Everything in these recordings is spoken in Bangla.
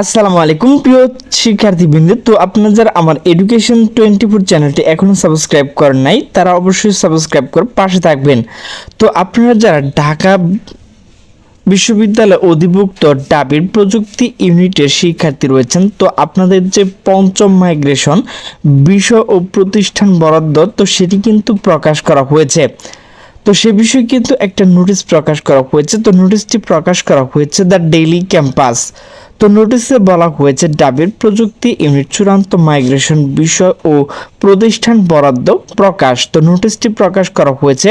আসসালামু আলাইকুম প্রিয় শিক্ষার্থীবৃন্দ। তো আপনারা যারা আমার এডুকেশন 24 চ্যানেলটি এখনো সাবস্ক্রাইব করেন নাই তারা অবশ্যই সাবস্ক্রাইব করে পাশে থাকবেন। তো আপনারা যারা ঢাকা বিশ্ববিদ্যালয় অধিভুক্ত ডাবির প্রযুক্তি ইউনিটের শিক্ষার্থী রয়েছেন, তো আপনাদের যে পঞ্চম মাইগ্রেশন বিষয় ও প্রতিষ্ঠান বরাদ্দ তো সেটি কিন্তু প্রকাশ করা হয়েছে। তো সে বিষয়ে কিন্তু একটা নোটিশ প্রকাশ করা হয়েছে। তো নোটিশটি প্রকাশ করা হয়েছে দ্য ডেইলি ক্যাম্পাস। তো নোটিশে বলা হয়েছে ডাবির প্রযুক্তি ইউনিট চূড়ান্ত মাইগ্রেশন বিষয় ও প্রতিষ্ঠান বরাদ্দ প্রকাশ। তো নোটিশটি প্রকাশ করা হয়েছে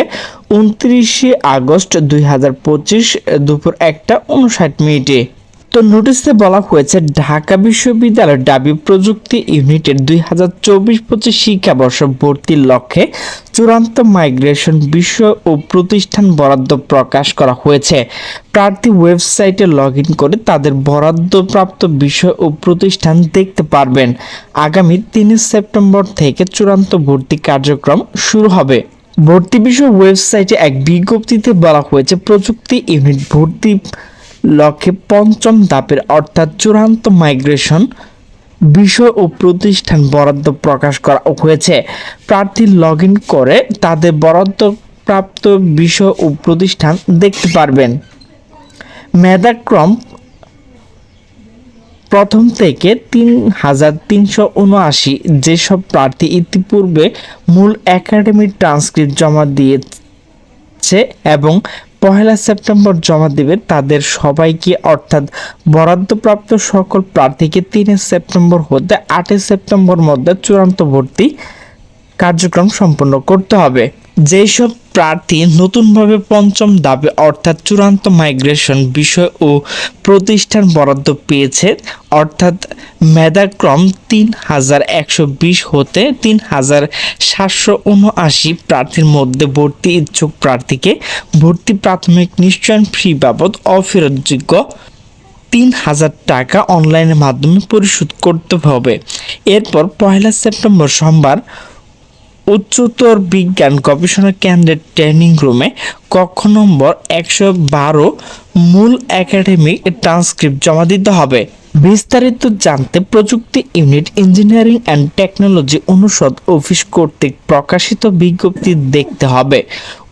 29 আগস্ট 2025 দুপুর 1:59। তো নোটিশে বলা হয়েছে ঢাকা বিশ্ববিদ্যালয় ডাবি প্রযুক্তি ইউনিটের 2024-25 শিক্ষাবর্ষ ভর্তির লক্ষ্যে চূড়ান্ত মাইগ্রেশন বিষয় ও প্রতিষ্ঠান বরাদ্দ প্রকাশ করা হয়েছে। প্রার্থী ওয়েবসাইটে লগ ইন করে তাদের বরাদ্দপ্রাপ্ত বিষয় ও প্রতিষ্ঠান দেখতে পারবেন। আগামী 3 সেপ্টেম্বর থেকে চূড়ান্ত ভর্তি কার্যক্রম শুরু হবে। ভর্তি বিষয় ওয়েবসাইটে এক বিজ্ঞপ্তিতে বলা হয়েছে প্রযুক্তি ইউনিট ভর্তি লক্ষ্যে পঞ্চম ধাপের অর্থাৎ চূড়ান্ত মাইগ্রেশন বিষয় ও প্রতিষ্ঠান বরাদ্দ প্রকাশ করা হয়েছে। প্রার্থী লগ ইন করে তাদের বরাদ্দপ্রাপ্ত বিষয় ও প্রতিষ্ঠান দেখতে পারবেন। মেধাক্রম প্রথম থেকে 3379 যেসব প্রার্থী ইতিপূর্বে মূল একাডেমিক ট্রান্সক্রিপ্ট জমা দিয়েছে এবং 1 সেপ্টেম্বর জমা দেবে তাদের সবাইকে অর্থাৎ বরাদ্দপ্রাপ্ত সকল প্রার্থীকে 3 সেপ্টেম্বর হতে 8 সেপ্টেম্বর মধ্যে চূড়ান্ত ভর্তি কার্যক্রম সম্পন্ন করতে হবে। যেসব প্রার্থী নতুনভাবে পঞ্চম ধাপে অর্থাৎ চূড়ান্ত মাইগ্রেশন বিষয় ও প্রতিষ্ঠান বরাদ্দ পেয়েছে অর্থাৎ মেধাক্রম 3120 হতে 3779 প্রার্থীর মধ্যে ভর্তি ইচ্ছুক প্রার্থীকে ভর্তি প্রাথমিক নিশ্চয়ন ফি বাবদ অফেরতযোগ্য 3000 টাকা অনলাইনের মাধ্যমে পরিশোধ করতে হবে। এরপর 1 সেপ্টেম্বর সোমবার উচ্চতর বিজ্ঞান গবেষণা কেন্দ্রের ট্রেনিং রুমে কক্ষ নম্বর 112 মূল একাডেমিক ট্রান্সক্রিপ্ট জমা দিতে হবে। বিস্তারিত জানতে প্রযুক্তি ইউনিট ইঞ্জিনিয়ারিং অ্যান্ড টেকনোলজি অনুষদ অফিস কর্তৃক প্রকাশিত বিজ্ঞপ্তি দেখতে হবে।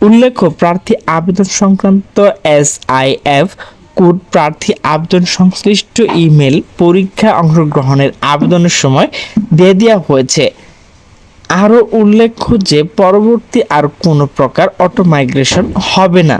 উল্লেখ্য প্রার্থী আবেদন সংক্রান্ত SIF কোড প্রার্থী আবেদন সংশ্লিষ্ট ইমেল পরীক্ষা অংশগ্রহণের আবেদনের সময় দিয়ে দেওয়া হয়েছে। আরও উল্লেখ্য যে পরবর্তী আর কোনো প্রকার অটো মাইগ্রেশন হবে না।